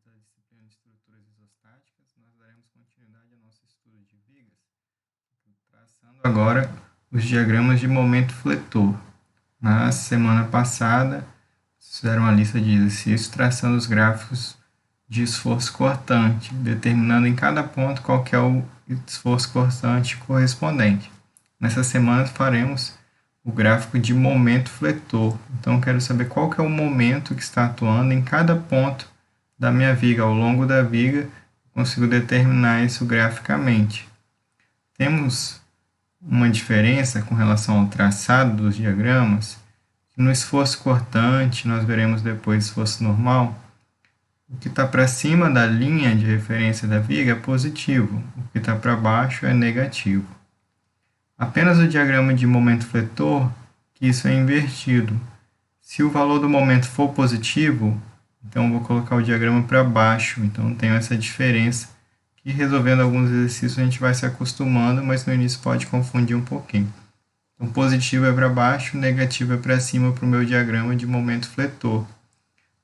da disciplina de estruturas isostáticas, nós daremos continuidade ao nosso estudo de vigas, traçando agora os diagramas de momento fletor. Na semana passada, fizeram uma lista de exercícios traçando os gráficos de esforço cortante, determinando em cada ponto qual que é o esforço cortante correspondente. Nessa semana faremos o gráfico de momento fletor. Então, quero saber qual que é o momento que está atuando em cada ponto da minha viga. Ao longo da viga, consigo determinar isso graficamente. Temos uma diferença com relação ao traçado dos diagramas. No esforço cortante, nós veremos depois esforço normal. O que está para cima da linha de referência da viga é positivo, o que está para baixo é negativo. Apenas o diagrama de momento fletor, que isso é invertido. Se o valor do momento for positivo, então eu vou colocar o diagrama para baixo. Então tenho essa diferença, que resolvendo alguns exercícios a gente vai se acostumando, mas no início pode confundir um pouquinho. Então positivo é para baixo, negativo é para cima para o meu diagrama de momento fletor.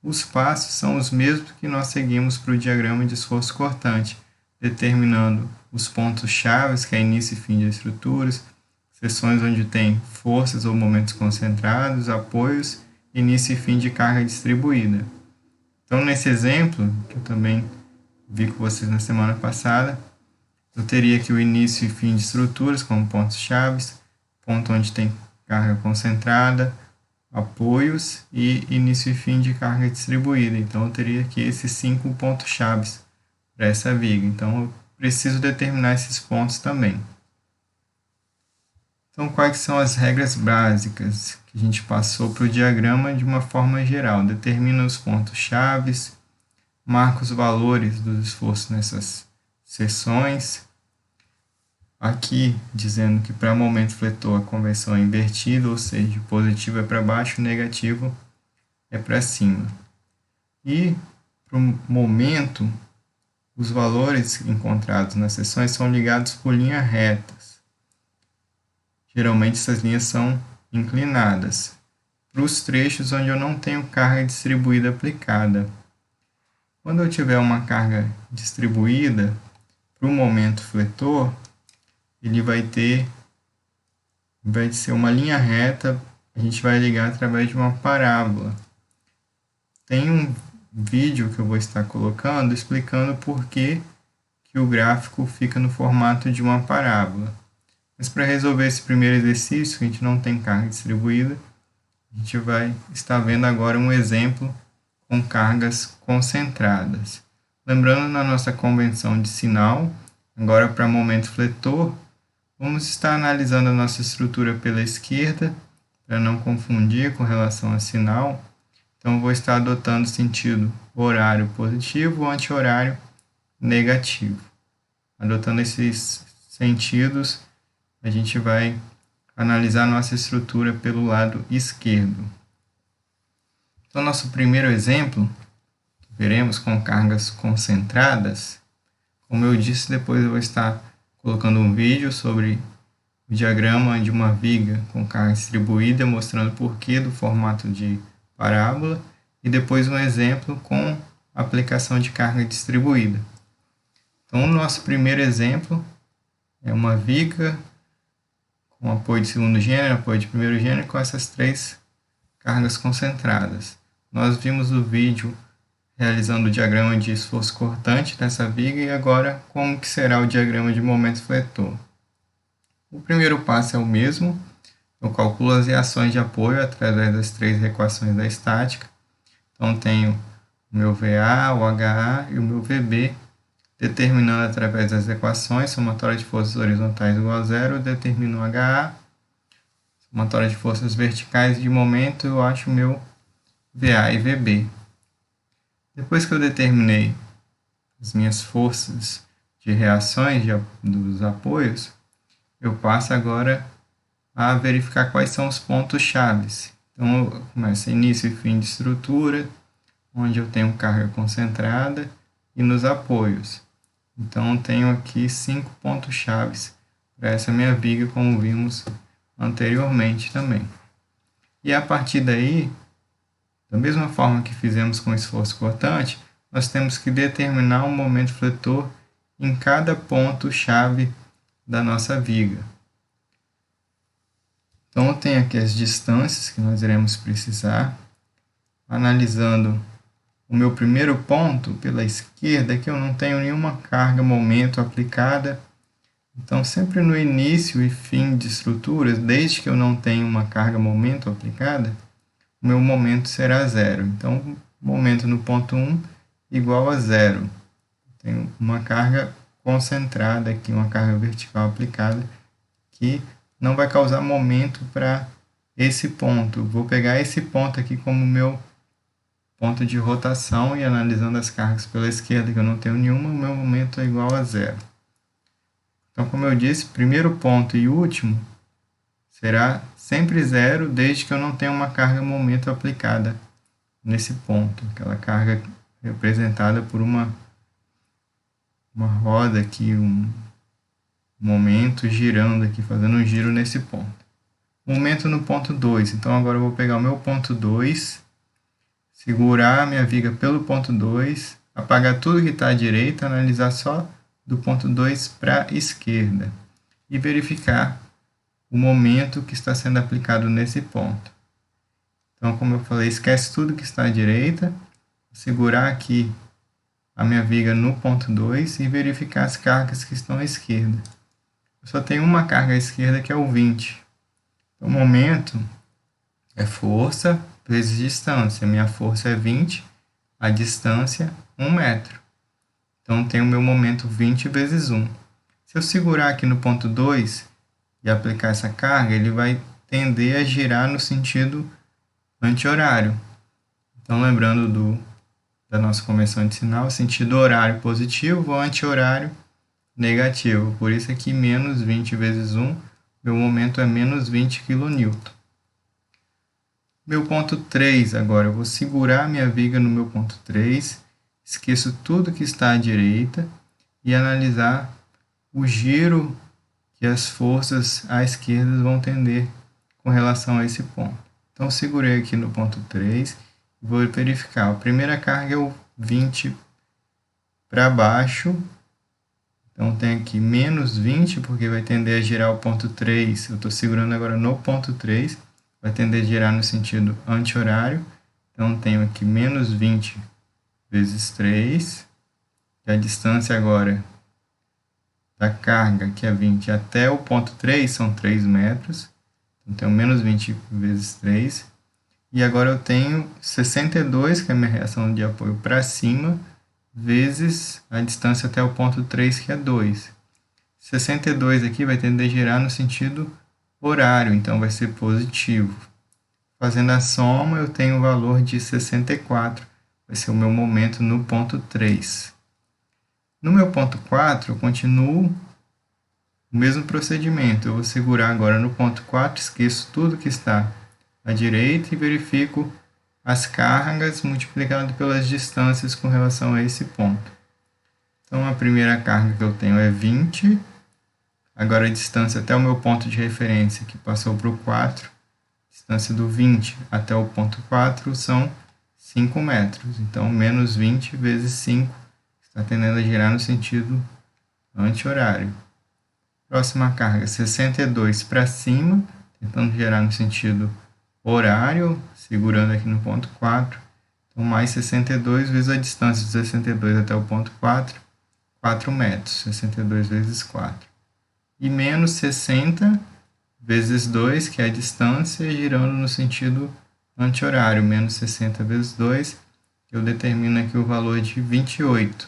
Os passos são os mesmos que nós seguimos para o diagrama de esforço cortante, determinando os pontos chaves, que é início e fim de estruturas, seções onde tem forças ou momentos concentrados, apoios, início e fim de carga distribuída. Então, nesse exemplo, que eu também vi com vocês na semana passada, eu teria aqui o início e fim de estruturas como pontos chaves, ponto onde tem carga concentrada, apoios e início e fim de carga distribuída. Então, eu teria aqui esses 5 pontos chaves para essa viga. Então, eu preciso determinar esses pontos também. Então, quais são as regras básicas que a gente passou para o diagrama de uma forma geral? Determina os pontos chaves, marca os valores dos esforços nessas seções. Aqui, dizendo que para momento fletor a conversão é invertida, ou seja, positivo é para baixo, negativo é para cima. E para o momento, os valores encontrados nas seções são ligados por linhas retas. Geralmente essas linhas são inclinadas. Para os trechos onde eu não tenho carga distribuída aplicada. Quando eu tiver uma carga distribuída, para o momento fletor, ele vai ser uma linha reta, a gente vai ligar através de uma parábola. Tem um vídeo que eu vou estar colocando explicando por que o gráfico fica no formato de uma parábola. Mas para resolver esse primeiro exercício, que a gente não tem carga distribuída, a gente vai estar vendo agora um exemplo com cargas concentradas. Lembrando na nossa convenção de sinal, agora para momento fletor, vamos estar analisando a nossa estrutura pela esquerda, para não confundir com relação a sinal. Então, vou estar adotando sentido horário positivo ou anti-horário negativo. Adotando esses sentidos, a gente vai analisar a nossa estrutura pelo lado esquerdo. Então, nosso primeiro exemplo, veremos com cargas concentradas. Como eu disse, depois eu vou estar colocando um vídeo sobre o diagrama de uma viga com carga distribuída, mostrando o porquê do formato de parábola, e depois um exemplo com aplicação de carga distribuída. Então, o nosso primeiro exemplo é uma viga com apoio de segundo gênero, apoio de primeiro gênero, com essas 3 cargas concentradas. Nós vimos o vídeo realizando o diagrama de esforço cortante dessa viga e agora como que será o diagrama de momento fletor. O primeiro passo é o mesmo, eu calculo as reações de apoio através das 3 equações da estática. Então tenho o meu VA, o HA e o meu VB, determinando através das equações, somatória de forças horizontais igual a 0, eu determino o HA, somatória de forças verticais de momento, eu acho o meu VA e VB. Depois que eu determinei as minhas forças de reações dos apoios, eu passo agora a verificar quais são os pontos chaves. Então, eu começo início e fim de estrutura, onde eu tenho carga concentrada, e nos apoios. Então, eu tenho aqui 5 pontos chaves para essa minha viga, como vimos anteriormente também. E a partir daí, da mesma forma que fizemos com o esforço cortante, nós temos que determinar um momento fletor em cada ponto-chave da nossa viga. Então, eu tenho aqui as distâncias que nós iremos precisar. Analisando o meu primeiro ponto pela esquerda, aqui eu não tenho nenhuma carga momento aplicada. Então, sempre no início e fim de estruturas, desde que eu não tenha uma carga momento aplicada, o meu momento será zero. Então, momento no ponto 1 igual a zero. Tenho uma carga concentrada aqui, uma carga vertical aplicada, que não vai causar momento para esse ponto. Vou pegar esse ponto aqui como meu ponto de rotação e analisando as cargas pela esquerda, que eu não tenho nenhuma, o meu momento é igual a zero. Então, como eu disse, primeiro ponto e último será sempre zero, desde que eu não tenha uma carga momento aplicada nesse ponto. Aquela carga representada por uma roda aqui, um momento girando aqui, fazendo um giro nesse ponto. Momento no ponto 2. Então, agora eu vou pegar o meu ponto 2, segurar a minha viga pelo ponto 2, apagar tudo que está à direita, analisar só do ponto 2 para a esquerda e verificar o momento que está sendo aplicado nesse ponto. Então, como eu falei, esquece tudo que está à direita, segurar aqui a minha viga no ponto 2 e verificar as cargas que estão à esquerda. Eu só tenho uma carga à esquerda, que é o 20. Então, o momento é força vezes distância. Minha força é 20, a distância 1 metro. Então, tenho o meu momento 20 vezes 1. Se eu segurar aqui no ponto 2 e aplicar essa carga, ele vai tender a girar no sentido anti-horário. Então, lembrando da nossa convenção de sinal, sentido horário positivo ou anti-horário negativo. Por isso aqui, menos 20 vezes 1, meu momento é menos 20 kN. Meu ponto 3 agora, eu vou segurar minha viga no meu ponto 3, esqueço tudo que está à direita e analisar o giro que as forças à esquerda vão tender com relação a esse ponto. Então, segurei aqui no ponto 3 e vou verificar. A primeira carga é o 20 para baixo. Então, tem aqui menos 20, porque vai tender a girar o ponto 3. Eu estou segurando agora no ponto 3. Vai tender a girar no sentido anti-horário. Então, tenho aqui menos 20 vezes 3. E a distância agora da carga, que é 20, até o ponto 3, são 3 metros. Então, tenho menos 20 vezes 3. E agora eu tenho 62, que é a minha reação de apoio para cima, vezes a distância até o ponto 3, que é 2. 62 aqui vai tender a girar no sentido horário, então vai ser positivo. Fazendo a soma, eu tenho o valor de 64, vai ser o meu momento no ponto 3. No meu ponto 4, eu continuo o mesmo procedimento. Eu vou segurar agora no ponto 4, esqueço tudo que está à direita e verifico as cargas multiplicado pelas distâncias com relação a esse ponto. Então, a primeira carga que eu tenho é 20. Agora, a distância até o meu ponto de referência, que passou para o 4, distância do 20 até o ponto 4 são 5 metros. Então, menos 20 vezes 5 está tendendo a girar no sentido anti-horário. Próxima carga, 62 para cima, tentando girar no sentido horário, segurando aqui no ponto 4. Então, mais 62 vezes a distância de 62 até o ponto 4, 4 metros. 62 vezes 4. E menos 60 vezes 2, que é a distância, girando no sentido anti-horário. Menos 60 vezes 2, eu determino aqui o valor de 28.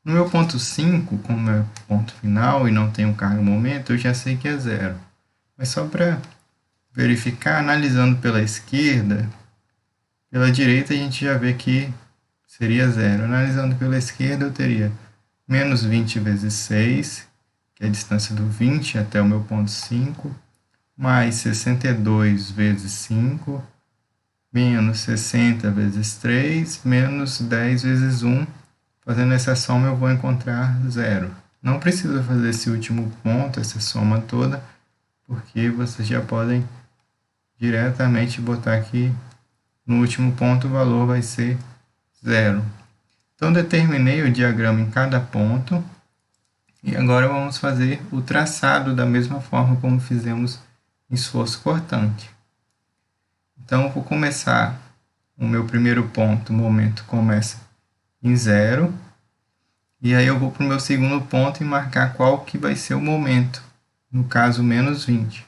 No meu ponto 5, como é ponto final e não tenho carga momento, eu já sei que é zero. Mas só para verificar, analisando pela esquerda, pela direita a gente já vê que seria zero. Analisando pela esquerda, eu teria menos 20 vezes 6, que é a distância do 20 até o meu ponto 5, mais 62 vezes 5, menos 60 vezes 3, menos 10 vezes 1. Fazendo essa soma, eu vou encontrar zero. Não precisa fazer esse último ponto, essa soma toda, porque vocês já podem diretamente botar aqui no último ponto, o valor vai ser zero. Então, determinei o diagrama em cada ponto. E agora vamos fazer o traçado da mesma forma como fizemos em esforço cortante. Então, eu vou começar o meu primeiro ponto, o momento começa em 0. E aí eu vou para o meu segundo ponto e marcar qual que vai ser o momento. No caso, menos 20.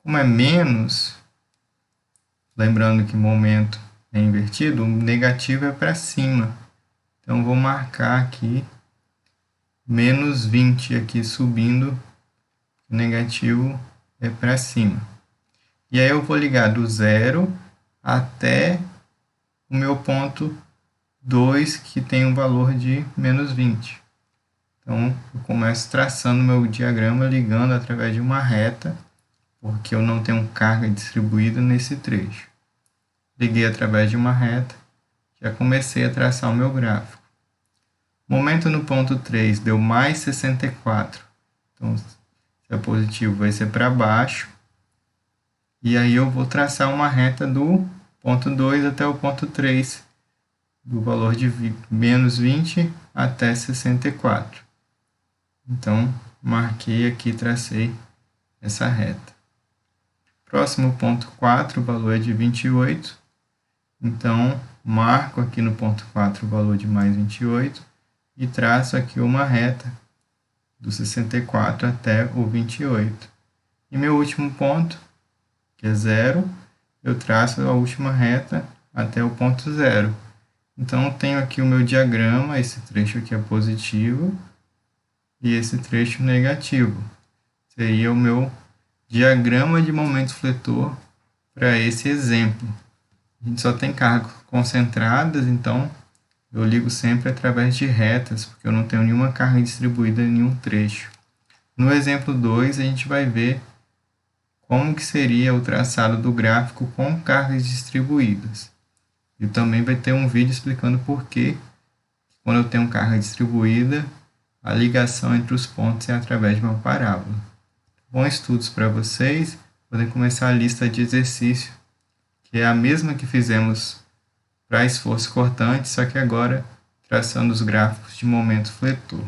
Como é menos, lembrando que momento é invertido, o negativo é para cima. Então, vou marcar aqui menos 20 aqui subindo, o negativo é para cima. E aí eu vou ligar do 0 até o meu ponto 2, que tem um valor de menos 20. Então, eu começo traçando meu diagrama, ligando através de uma reta, porque eu não tenho carga distribuída nesse trecho. Liguei através de uma reta, já comecei a traçar o meu gráfico. Momento no ponto 3 deu mais 64. Então, se é positivo, vai ser para baixo. E aí eu vou traçar uma reta do ponto 2 até o ponto 3, do valor de menos 20 até 64. Então, marquei aqui, tracei essa reta. Próximo ponto 4, o valor é de 28. Então, marco aqui no ponto 4 o valor de mais 28 e traço aqui uma reta do 64 até o 28. E meu último ponto, que é 0, eu traço a última reta até o ponto 0. Então, eu tenho aqui o meu diagrama, esse trecho aqui é positivo e esse trecho negativo. Seria o meu diagrama de momento fletor para esse exemplo. A gente só tem cargas concentradas, então eu ligo sempre através de retas, porque eu não tenho nenhuma carga distribuída em nenhum trecho. No exemplo 2, a gente vai ver como que seria o traçado do gráfico com cargas distribuídas. E também vai ter um vídeo explicando por que, quando eu tenho carga distribuída, a ligação entre os pontos é através de uma parábola. Bons estudos para vocês. Podem começar a lista de exercício, que é a mesma que fizemos para esforço cortante, só que agora traçando os gráficos de momento fletor.